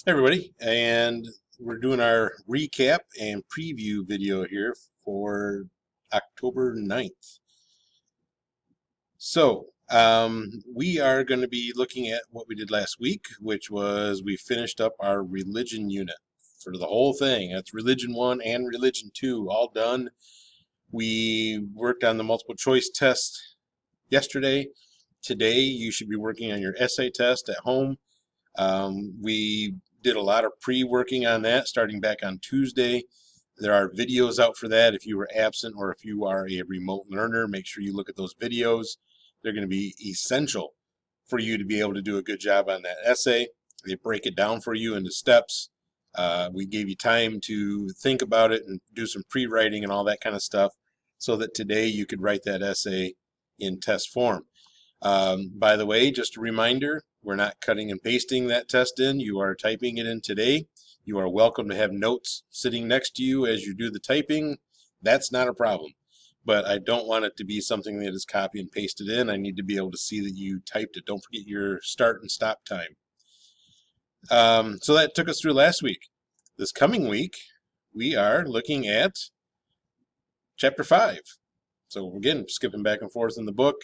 Hey everybody, and we're doing our recap and preview video here for October 9th. We are going to be looking at what we did last week, which was we finished up our religion unit for the whole thing. That's Religion 1 and Religion 2, all done. We worked on the multiple choice test yesterday. Today, you should be working on your essay test at home. We did a lot of pre-working on that starting back on Tuesday. There are videos out for that. If you were absent or if you are a remote learner, make sure you look at those videos. They're going to be essential for you to be able to do a good job on that essay. They break it down for you into steps. We gave you time to think about it and do some pre-writing and all that kind of stuff so that today you could write that essay in test form. By the way, just a reminder, we're not cutting and pasting that test in. You are typing it in today. You are welcome to have notes sitting next to you as you do the typing. That's not a problem. But I don't want it to be something that is copy and pasted in. I need to be able to see that you typed it. Don't forget your start and stop time. So that took us through last week. This coming week, we are looking at Chapter 5. So again, skipping back and forth in the book.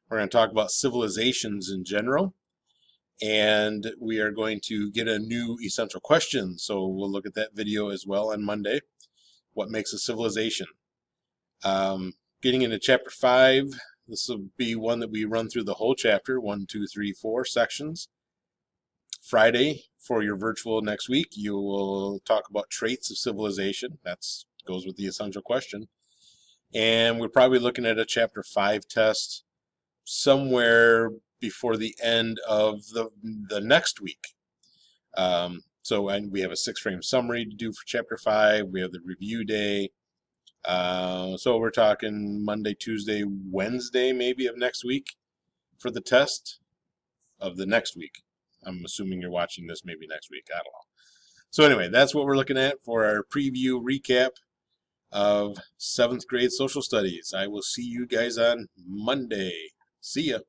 We're going to talk about civilizations in general, and we are going to get a new essential question. So we'll look at that video as well on Monday. What makes a civilization? Getting into Chapter 5, this will be one that we run through the whole chapter, 1, 2, 3, 4 sections. Friday, for your virtual next week, you will talk about traits of civilization. That goes with the essential question. And we're probably looking at a Chapter 5 test somewhere before the end of the next week. And we have a 6-frame summary to do for Chapter 5. We have the review day. So we're talking Monday, Tuesday, Wednesday maybe of next week for the test of the next week. I'm assuming you're watching this maybe next week. I don't know. So anyway, that's what we're looking at for our preview recap of 7th grade social studies. I will see you guys on Monday. See ya.